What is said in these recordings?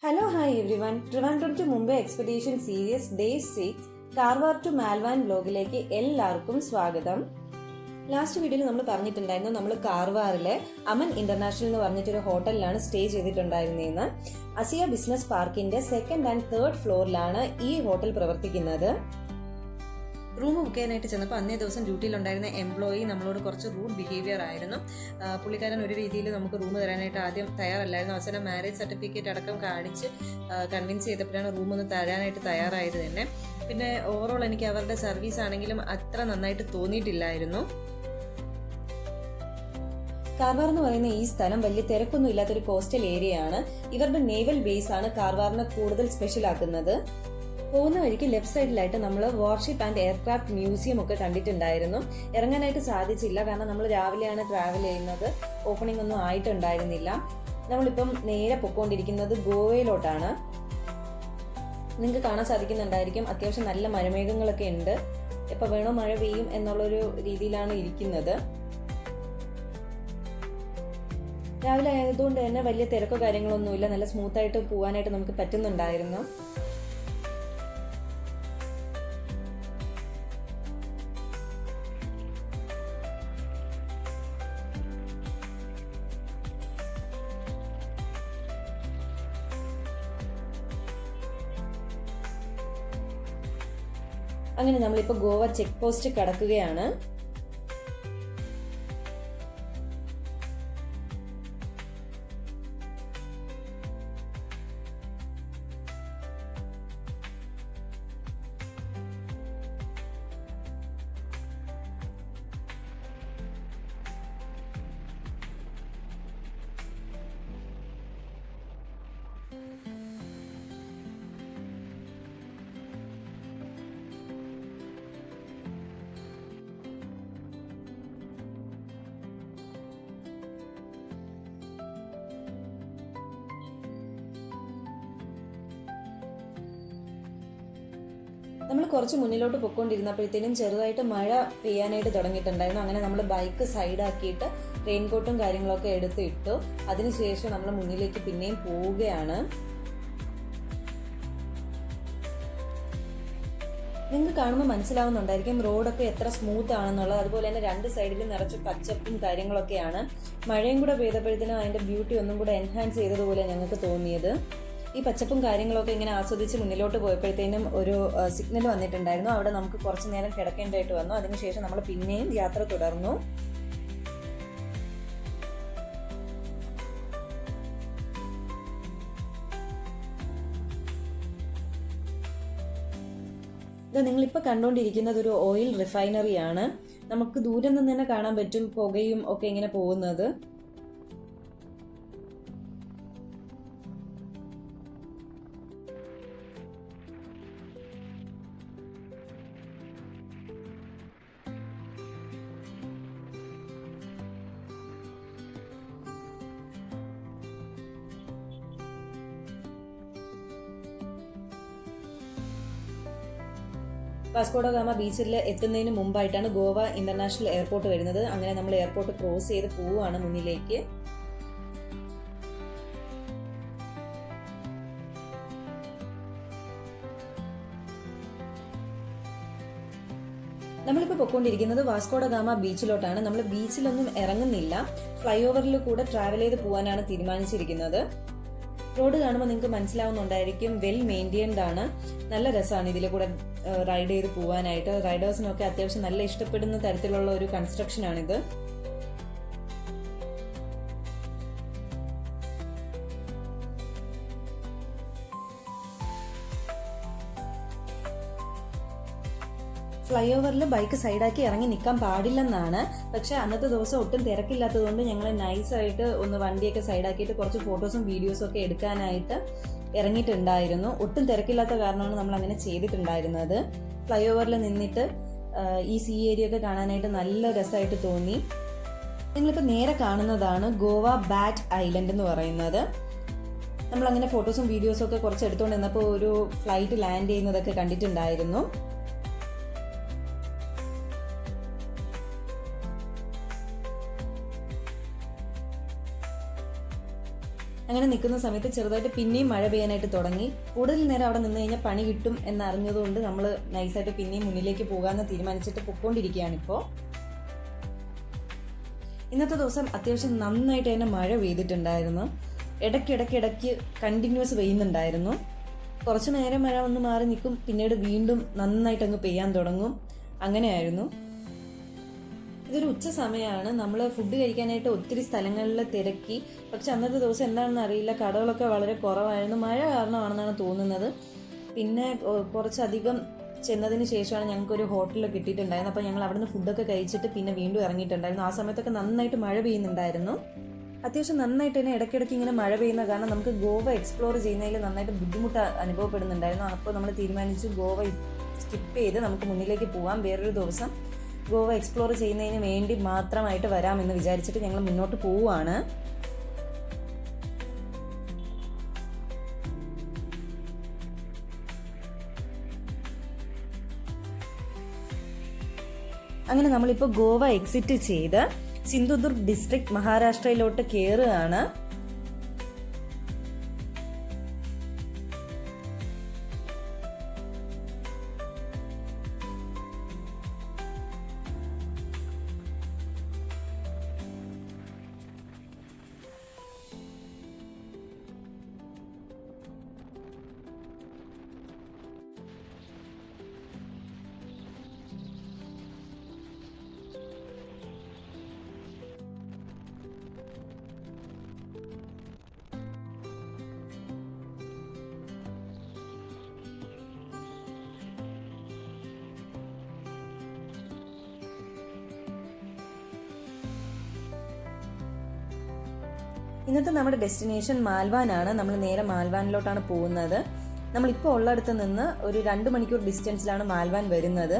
Hello, hi everyone. Trivandrum to Mumbai Expedition Series Day 6 Karwar to Malvan വ്ലോഗിലേക്ക് എല്ലാവർക്കും സ്വാഗതം. Last വീഡിയോയിൽ നമ്മൾ പറഞ്ഞിട്ടുണ്ടായിരുന്നു നമ്മൾ കാർവാറിലെ അമൻ ഇന്റർനാഷണൽ എന്ന് പറഞ്ഞിട്ടൊരു ഹോട്ടലിലാണ് സ്റ്റേ ചെയ്തിട്ടുണ്ടായിരുന്നതെന്ന്. അസിയ ബിസിനസ് പാർക്കിന്റെ സെക്കൻഡ് ആൻഡ് തേർഡ് ഫ്ലോറിലാണ് ഈ ഹോട്ടൽ പ്രവർത്തിക്കുന്നത്. റൂം ബുക്ക് ചെയ്യാനായിട്ട് ചെന്നപ്പോൾ അന്നേ ദിവസം ഡ്യൂട്ടിയിലുണ്ടായിരുന്ന എംപ്ലോയി നമ്മളോട് കുറച്ച് റൂഡ് ബിഹേവിയർ ആയിരുന്നു. പുള്ളിക്കാരൻ ഒരു രീതിയിൽ നമുക്ക് റൂം തരാനായിട്ട് ആദ്യം തയ്യാറല്ലായിരുന്നു. അവസാനം മാരേജ് സർട്ടിഫിക്കറ്റ് അടക്കം കാണിച്ച് കൺവിൻസ് ചെയ്തപ്പോഴാണ് റൂം ഒന്ന് തരാനായിട്ട് തയ്യാറായത് തന്നെ. പിന്നെ ഓവറോൾ എനിക്ക് അവരുടെ സർവീസ് ആണെങ്കിലും അത്ര നന്നായിട്ട് തോന്നിയിട്ടില്ലായിരുന്നു. കാർവാർ എന്ന് പറയുന്ന ഈ സ്ഥലം വലിയ തിരക്കൊന്നും ഇല്ലാത്തൊരു കോസ്റ്റൽ ഏരിയയാണ്. ഇവരുടെ നേവൽ ബേസ് ആണ് കാർവാറിനെ കൂടുതൽ സ്പെഷ്യൽ ആക്കുന്നത്. പോകുന്ന വഴിക്ക് ലെഫ്റ്റ് സൈഡിലായിട്ട് നമ്മൾ വാർഷിപ്പ് ആൻഡ് എയർക്രാഫ്റ്റ് മ്യൂസിയം ഒക്കെ കണ്ടിട്ടുണ്ടായിരുന്നു. ഇറങ്ങാനായിട്ട് സാധിച്ചില്ല, കാരണം നമ്മൾ രാവിലെയാണ് ട്രാവൽ ചെയ്യുന്നത്. ഓപ്പണിംഗ് ഒന്നും ആയിട്ടുണ്ടായിരുന്നില്ല. നമ്മളിപ്പം നേരെ പൊക്കോണ്ടിരിക്കുന്നത് ഗോവയിലോട്ടാണ്. നിങ്ങൾക്ക് കാണാൻ സാധിക്കുന്നുണ്ടായിരിക്കും, അത്യാവശ്യം നല്ല മഴമേഘങ്ങളൊക്കെ ഉണ്ട്. എപ്പോൾ വേണോ മഴ പെയ്യും എന്നുള്ളൊരു രീതിയിലാണ് ഇരിക്കുന്നത്. രാവിലെ ആയതുകൊണ്ട് തന്നെ വലിയ തിരക്കോ കാര്യങ്ങളൊന്നുമില്ല. നല്ല സ്മൂത്തായിട്ട് പോകാനായിട്ട് നമുക്ക് പറ്റുന്നുണ്ടായിരുന്നു. അങ്ങനെ നമ്മളിപ്പോൾ ഗോവ ചെക്ക് പോസ്റ്റ് കടക്കുകയാണ്. നമ്മൾ കുറച്ച് മുന്നിലോട്ട് പൊയ്ക്കൊണ്ടിരുന്നപ്പോഴത്തേനും ചെറുതായിട്ട് മഴ പെയ്യാനായിട്ട് തുടങ്ങിയിട്ടുണ്ടായിരുന്നു. അങ്ങനെ നമ്മൾ ബൈക്ക് സൈഡാക്കിയിട്ട് റെയിൻകോട്ടും കാര്യങ്ങളൊക്കെ എടുത്ത് ഇട്ടു. അതിനുശേഷം നമ്മൾ മുന്നിലേക്ക് പിന്നെയും പോവുകയാണ്. നിങ്ങൾക്ക് കാണുമ്പോൾ മനസ്സിലാവുന്നുണ്ടായിരിക്കും റോഡൊക്കെ എത്ര സ്മൂത്ത് ആണെന്നുള്ളത്. അതുപോലെ തന്നെ രണ്ട് സൈഡിലും നിറച്ച് പച്ചപ്പും കാര്യങ്ങളൊക്കെയാണ്. മഴയും കൂടെ പെയ്തപ്പോഴത്തേനും അതിൻ്റെ ബ്യൂട്ടി ഒന്നും കൂടെ എൻഹാൻസ് ചെയ്തതുപോലെ ഞങ്ങൾക്ക് തോന്നിയത്. ഈ പച്ചപ്പും കാര്യങ്ങളൊക്കെ ഇങ്ങനെ ആസ്വദിച്ച് മുന്നിലോട്ട് പോയപ്പോഴത്തേനും ഒരു സിഗ്നൽ വന്നിട്ടുണ്ടായിരുന്നു. അവിടെ നമുക്ക് കുറച്ച് നേരം കിടക്കേണ്ടതായിട്ട് വന്നു. അതിനുശേഷം നമ്മൾ പിന്നെയും യാത്ര തുടർന്നു. ഇത് നിങ്ങളിപ്പോൾ കണ്ടുകൊണ്ടിരിക്കുന്നത് ഒരു ഓയിൽ റിഫൈനറിയാണ്. നമുക്ക് ദൂരം നിന്ന് തന്നെ കാണാൻ പറ്റും പുകയും ഒക്കെ ഇങ്ങനെ പോകുന്നത്. വാസ്കോഡ ഗാമ ബീച്ചിൽ എത്തുന്നതിന് മുമ്പായിട്ടാണ് ഗോവ ഇന്റർനാഷണൽ എയർപോർട്ട് വരുന്നത്. അങ്ങനെ നമ്മൾ എയർപോർട്ട് ക്രോസ് ചെയ്ത് പോവുകയാണ് മുന്നിലേക്ക്. നമ്മളിപ്പോൾ പൊയ്ക്കൊണ്ടിരിക്കുന്നത് വാസ്കോഡ ഗാമ ബീച്ചിലോട്ടാണ്. നമ്മൾ ബീച്ചിലൊന്നും ഇറങ്ങുന്നില്ല, ഫ്ലൈ ഓവറിൽ കൂടെ ട്രാവൽ ചെയ്ത് പോകാനാണ് തീരുമാനിച്ചിരിക്കുന്നത്. റോഡ് കാണുമ്പോൾ നിങ്ങൾക്ക് മനസ്സിലാവുന്നുണ്ടായിരിക്കും, വെൽ മെയിൻറ്റെയിൻഡ് ആണ്. നല്ല രസമാണ് ഇതിൽ കൂടെ റൈഡ് ചെയ്ത് പോകാനായിട്ട്. റൈഡേഴ്സിനൊക്കെ അത്യാവശ്യം നല്ല ഇഷ്ടപ്പെടുന്ന തരത്തിലുള്ള ഒരു കൺസ്ട്രക്ഷൻ ആണിത്. ഫ്ലൈ ഓവറിൽ ബൈക്ക് സൈഡാക്കി ഇറങ്ങി നിൽക്കാൻ പാടില്ലെന്നാണ്. പക്ഷെ അന്നത്തെ ദിവസം ഒട്ടും തിരക്കില്ലാത്തതുകൊണ്ട് ഞങ്ങൾ നൈസായിട്ട് ഒന്ന് വണ്ടിയൊക്കെ സൈഡാക്കിയിട്ട് കുറച്ച് ഫോട്ടോസും വീഡിയോസും ഒക്കെ എടുക്കാനായിട്ട് ഇറങ്ങിയിട്ടുണ്ടായിരുന്നു. ഒട്ടും തിരക്കില്ലാത്ത കാരണമാണ് നമ്മൾ അങ്ങനെ ചെയ്തിട്ടുണ്ടായിരുന്നത്. ഫ്ലൈ ഓവറിൽ നിന്നിട്ട് ഈ സീ ഏരിയ ഒക്കെ കാണാനായിട്ട് നല്ല രസമായിട്ട് തോന്നി. നിങ്ങളിപ്പോൾ നേരെ കാണുന്നതാണ് ഗോവ ബാറ്റ് ഐലൻഡ് എന്ന് പറയുന്നത്. നമ്മളങ്ങനെ ഫോട്ടോസും വീഡിയോസും ഒക്കെ കുറച്ച് എടുത്തുകൊണ്ട് നിന്നപ്പോൾ ഒരു ഫ്ലൈറ്റ് ലാൻഡ് ചെയ്യുന്നതൊക്കെ കണ്ടിട്ടുണ്ടായിരുന്നു. അങ്ങനെ നിൽക്കുന്ന സമയത്ത് ചെറുതായിട്ട് പിന്നെയും മഴ പെയ്യാനായിട്ട് തുടങ്ങി. കൂടുതൽ നേരം അവിടെ നിന്ന് കഴിഞ്ഞാൽ പണി കിട്ടും എന്നറിഞ്ഞതുകൊണ്ട് നമ്മൾ നൈസായിട്ട് പിന്നെയും മുന്നിലേക്ക് പോകാമെന്ന് തീരുമാനിച്ചിട്ട് പൊയ്ക്കൊണ്ടിരിക്കുകയാണിപ്പോൾ. ഇന്നത്തെ ദിവസം അത്യാവശ്യം നന്നായിട്ട് തന്നെ മഴ പെയ്തിട്ടുണ്ടായിരുന്നു. ഇടയ്ക്ക് കണ്ടിന്യൂസ് പെയ്യുന്നുണ്ടായിരുന്നു. കുറച്ച് നേരം മഴ ഒന്ന് മാറി നിൽക്കും, പിന്നീട് വീണ്ടും നന്നായിട്ട് അങ്ങ് പെയ്യാൻ തുടങ്ങും. അങ്ങനെയായിരുന്നു. ഇതൊരു ഉച്ച സമയമാണ്. നമ്മൾ ഫുഡ് കഴിക്കാനായിട്ട് ഒത്തിരി സ്ഥലങ്ങളിൽ തിരക്കി. പക്ഷെ അന്നത്തെ ദിവസം എന്താണെന്ന് അറിയില്ല, കടകളൊക്കെ വളരെ കുറവായിരുന്നു. മഴ കാരണമാണെന്നാണ് തോന്നുന്നത്. പിന്നെ കുറച്ചധികം ചെന്നതിന് ശേഷമാണ് ഞങ്ങൾക്കൊരു ഹോട്ടലിൽ കിട്ടിയിട്ടുണ്ടായിരുന്നു. അപ്പോൾ ഞങ്ങൾ അവിടുന്ന് ഫുഡൊക്കെ കഴിച്ചിട്ട് പിന്നെ വീണ്ടും ഇറങ്ങിയിട്ടുണ്ടായിരുന്നു. ആ സമയത്തൊക്കെ നന്നായിട്ട് മഴ പെയ്യുന്നുണ്ടായിരുന്നു. അത്യാവശ്യം നന്നായിട്ട് തന്നെ ഇടയ്ക്കിടയ്ക്ക് ഇങ്ങനെ മഴ പെയ്യുന്ന കാരണം നമുക്ക് ഗോവ എക്സ്പ്ലോർ ചെയ്യുന്നതിൽ നന്നായിട്ട് ബുദ്ധിമുട്ട് അനുഭവപ്പെടുന്നുണ്ടായിരുന്നു. അപ്പോൾ നമ്മൾ തീരുമാനിച്ചു ഗോവ സ്കിപ്പ് ചെയ്ത് നമുക്ക് മുന്നിലേക്ക് പോവാം. വേറൊരു ദിവസം ഗോവ എക്സ്പ്ലോർ ചെയ്യുന്നതിന് വേണ്ടി മാത്രമായിട്ട് വരാമെന്ന് വിചാരിച്ചിട്ട് ഞങ്ങൾ മുന്നോട്ട് പോവുകയാണ്. അങ്ങനെ നമ്മളിപ്പോൾ ഗോവ എക്സിറ്റ് ചെയ്ത് സിന്ധുദുർഗ് ഡിസ്ട്രിക്ട് മഹാരാഷ്ട്രയിലോട്ട് കയറുകയാണ്. ഇന്നത്തെ നമ്മുടെ ഡെസ്റ്റിനേഷൻ മാൽവാനാണ്. നമ്മൾ നേരെ മാൽവാനിലോട്ടാണ് പോകുന്നത്. നമ്മളിപ്പോൾ ഉള്ളിടത്ത് നിന്ന് ഒരു 2 മണിക്കൂർ ഡിസ്റ്റൻസിലാണ് മാൽവാൻ വരുന്നത്.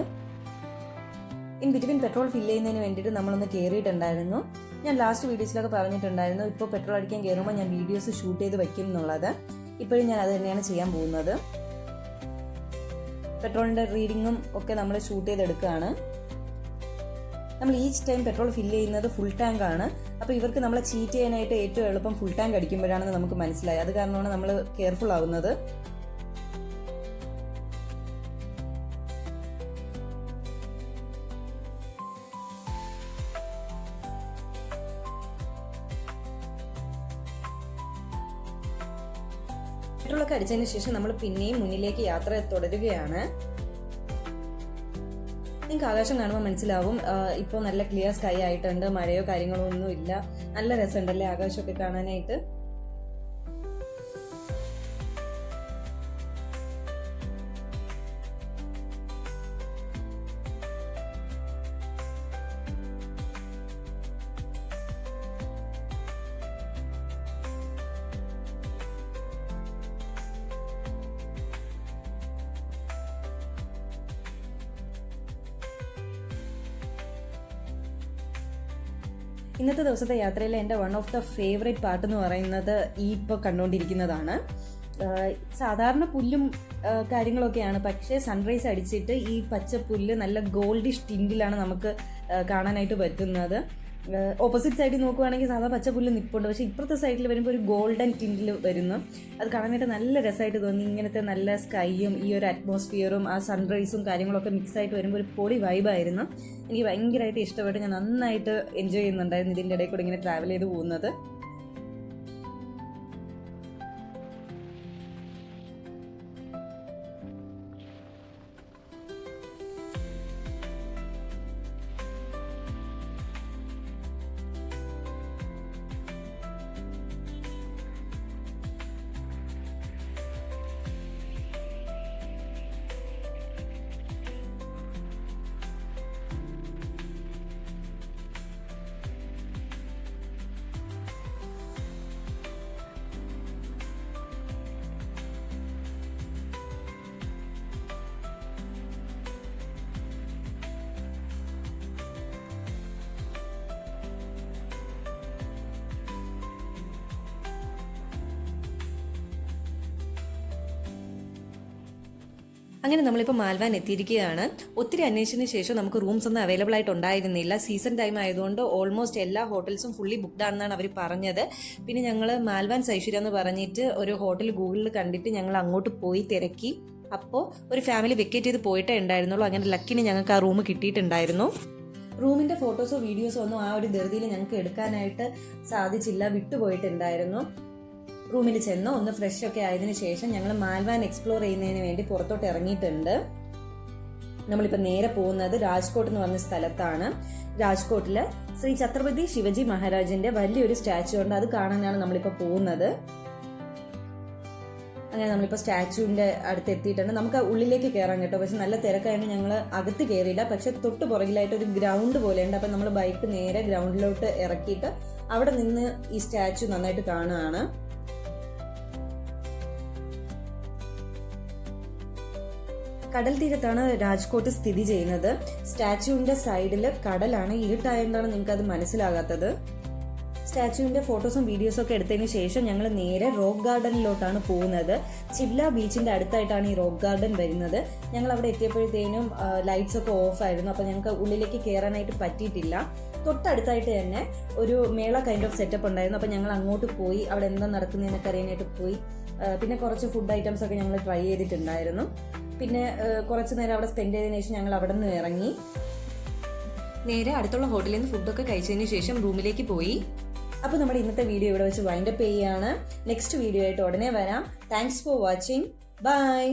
ഇൻ ബിറ്റ്വീൻ പെട്രോൾ ഫില്ല് ചെയ്യുന്നതിന് വേണ്ടിയിട്ട് നമ്മളൊന്ന് കയറിയിട്ടുണ്ടായിരുന്നു. ഞാൻ ലാസ്റ്റ് വീഡിയോസിലൊക്കെ പറഞ്ഞിട്ടുണ്ടായിരുന്നു, ഇപ്പോൾ പെട്രോൾ അടിക്കാൻ കയറുമ്പോൾ ഞാൻ വീഡിയോസ് ഷൂട്ട് ചെയ്ത് വയ്ക്കും എന്നുള്ളത്. ഇപ്പോഴും ഞാൻ അത് തന്നെയാണ് ചെയ്യാൻ പോകുന്നത്. പെട്രോളിൻ്റെ റീഡിങ്ങും ഒക്കെ നമ്മൾ ഷൂട്ട് ചെയ്തെടുക്കുകയാണ്. നമ്മൾ ഈച്ച് ടൈം പെട്രോൾ ഫില്ല് ചെയ്യുന്നത് ഫുൾ ടാങ്ക് ആണ്. അപ്പോൾ ഇവർക്ക് നമ്മളെ ചീറ്റ് ചെയ്യാനായിട്ട് ഏറ്റവും എളുപ്പം ഫുൾ ടാങ്ക് അടിക്കുമ്പോഴാണെന്ന് നമുക്ക് മനസ്സിലായി. അത് കാരണമാണ് നമ്മൾ കെയർഫുൾ ആവുന്നത്. പെട്രോളൊക്കെ അടിച്ചതിന് ശേഷം നമ്മൾ പിന്നെയും മുന്നിലേക്ക് യാത്ര തുടരുകയാണ്. നിങ്ങൾക്ക് ആകാശം കാണുമ്പോൾ മനസ്സിലാവും, ഇപ്പോൾ നല്ല ക്ലിയർ സ്കൈ ആയിട്ടുണ്ട്. മഴയോ കാര്യങ്ങളോ ഒന്നും ഇല്ല. നല്ല രസമുണ്ടല്ലേ ആകാശമൊക്കെ കാണാനായിട്ട്. ഇന്നത്തെ ദിവസത്തെ യാത്രയിൽ എൻ്റെ one of the favourite part എന്ന് പറയുന്നത് ഈ ഇപ്പോൾ കണ്ടുകൊണ്ടിരിക്കുന്നതാണ്. സാധാരണ പുല്ലും കാര്യങ്ങളൊക്കെയാണ്, പക്ഷേ സൺറൈസ് അടിച്ചിട്ട് ഈ പച്ചപ്പുല്ല് നല്ല ഗോൾഡിഷ് ടിൻറ്റിലാണ് നമുക്ക് കാണാനായിട്ട് പറ്റുന്നത്. ഓപ്പോസിറ്റ് സൈഡിൽ നോക്കുവാണെങ്കിൽ സാധാ പച്ചപ്പുല്ല് നിൽപ്പുണ്ട്, പക്ഷേ ഇപ്പുറത്തെ സൈഡിൽ വരുമ്പോൾ ഒരു ഗോൾഡൻ ടിൻറ്റിൽ വരുന്നു. അത് കാണാനായിട്ട് നല്ല രസമായിട്ട് തോന്നി. ഇങ്ങനത്തെ നല്ല സ്കൈയും ഈ ഒരു അറ്റ്മോസ്ഫിയറും ആ സൺറൈസും കാര്യങ്ങളൊക്കെ മിക്സ് ആയിട്ട് വരുമ്പോൾ ഒരു പൊളി വൈബായിരുന്നു. എനിക്ക് ഭയങ്കരമായിട്ട് ഇഷ്ടപ്പെട്ട് ഞാൻ നന്നായിട്ട് എൻജോയ് ചെയ്യുന്നുണ്ടായിരുന്നു ഇതിൻ്റെ ഇടയിൽ കൂടെ ഇങ്ങനെ ട്രാവൽ ചെയ്ത് പോകുന്നത്. അങ്ങനെ നമ്മളിപ്പോൾ മാൽവാൻ എത്തിയിരിക്കുകയാണ്. ഒത്തിരി അന്വേഷിച്ചതിന് ശേഷം നമുക്ക് റൂംസ് ഒന്നും അവൈലബിൾ ആയിട്ട് ഉണ്ടായിരുന്നില്ല. സീസൺ ടൈം ആയതുകൊണ്ട് ഓൾമോസ്റ്റ് എല്ലാ ഹോട്ടൽസും ഫുള്ളി ബുക്ക്ഡ് ആണെന്നാണ് അവർ പറഞ്ഞത്. പിന്നെ ഞങ്ങൾ മാൽവാൻ സൈശ്വര്യ എന്ന് പറഞ്ഞിട്ട് ഒരു ഹോട്ടൽ ഗൂഗിളിൽ കണ്ടിട്ട് ഞങ്ങൾ അങ്ങോട്ട് പോയി തിരക്കി. അപ്പോൾ ഒരു ഫാമിലി വെക്കേറ്റ് ചെയ്ത് പോയിട്ടേ ഉണ്ടായിരുന്നുള്ളൂ. അങ്ങനെ ലക്കിന് ഞങ്ങൾക്ക് ആ റൂം കിട്ടിയിട്ടുണ്ടായിരുന്നു. റൂമിൻ്റെ ഫോട്ടോസോ വീഡിയോസോ ഒന്നും ആ ഒരു ധൃതിയിൽ ഞങ്ങൾക്ക് എടുക്കാനായിട്ട് സാധിച്ചില്ല, വിട്ടുപോയിട്ടുണ്ടായിരുന്നു. റൂമിൽ ചെന്ന് ഒന്ന് ഫ്രഷ് ഒക്കെ ആയതിനു ശേഷം ഞങ്ങൾ മാൽവാൻ എക്സ്പ്ലോർ ചെയ്യുന്നതിന് വേണ്ടി പുറത്തോട്ട് ഇറങ്ങിയിട്ടുണ്ട്. നമ്മളിപ്പോൾ നേരെ പോകുന്നത് രാജ്കോട്ട് എന്ന് പറഞ്ഞ സ്ഥലത്താണ്. രാജ്കോട്ടില് ശ്രീ ഛത്രപതി ശിവജി മഹാരാജിന്റെ വലിയൊരു സ്റ്റാച്ചു ഉണ്ട്, അത് കാണാനാണ് നമ്മളിപ്പോൾ പോകുന്നത്. അങ്ങനെ നമ്മളിപ്പോൾ സ്റ്റാച്ചുവിന്റെ അടുത്ത് എത്തിയിട്ടുണ്ട്. നമുക്ക് ഉള്ളിലേക്ക് കയറാൻ കേട്ടോ, പക്ഷെ നല്ല തിരക്കായതുകൊണ്ട് ഞങ്ങൾ അകത്ത് കയറിയില്ല. പക്ഷെ തൊട്ട് പുറകിലായിട്ട് ഒരു ഗ്രൗണ്ട് പോലെയുണ്ട്. അപ്പം നമ്മൾ ബൈക്ക് നേരെ ഗ്രൗണ്ടിലോട്ട് ഇറക്കിയിട്ട് അവിടെ നിന്ന് ഈ സ്റ്റാച്ചു നന്നായിട്ട് കാണുകയാണ്. കടൽ തീരത്താണ് രാജ്കോട്ട് സ്ഥിതി ചെയ്യുന്നത്. സ്റ്റാച്ചുവിന്റെ സൈഡിൽ കടലാണ്. ഇരുട്ടായതുകൊണ്ടാണ് നിങ്ങൾക്ക് അത് മനസ്സിലാകാത്തത്. സ്റ്റാച്ചുവിന്റെ ഫോട്ടോസും വീഡിയോസും ഒക്കെ എടുത്തതിന് ശേഷം ഞങ്ങൾ നേരെ റോക്ക് ഗാർഡനിലോട്ടാണ് പോകുന്നത്. ചിവ്ല ബീച്ചിന്റെ അടുത്തായിട്ടാണ് ഈ റോക്ക് ഗാർഡൻ വരുന്നത്. ഞങ്ങൾ അവിടെ എത്തിയപ്പോഴത്തേനും ലൈറ്റ്സ് ഒക്കെ ഓഫ് ആയിരുന്നു. അപ്പോൾ ഞങ്ങൾക്ക് ഉള്ളിലേക്ക് കയറാനായിട്ട് പറ്റിയിട്ടില്ല. തൊട്ടടുത്തായിട്ട് തന്നെ ഒരു മേള കൈൻഡ് ഓഫ് സെറ്റപ്പ് ഉണ്ടായിരുന്നു. അപ്പോൾ ഞങ്ങൾ അങ്ങോട്ട് പോയി അവിടെ എന്താ നടക്കുന്നതെന്നൊക്കെ അറിയാനായിട്ട് പോയി. പിന്നെ കുറച്ച് ഫുഡ് ഐറ്റംസ് ഒക്കെ ഞങ്ങൾ ട്രൈ ചെയ്തിട്ടുണ്ടായിരുന്നു. പിന്നെ കുറച്ച് നേരം അവിടെ സ്പെൻഡ് ചെയ്തതിനു ശേഷം ഞങ്ങൾ അവിടെ നിന്ന് ഇറങ്ങി നേരെ അടുത്തുള്ള ഹോട്ടലിൽ നിന്ന് ഫുഡൊക്കെ കഴിച്ചതിന് ശേഷം റൂമിലേക്ക് പോയി. അപ്പോൾ നമ്മുടെ ഇന്നത്തെ വീഡിയോ ഇവിടെ വെച്ച് വൈൻഡപ്പ് ചെയ്യുകയാണ്. നെക്സ്റ്റ് വീഡിയോ ആയിട്ട് ഉടനെ വരാം. Thanks for watching. ബൈ.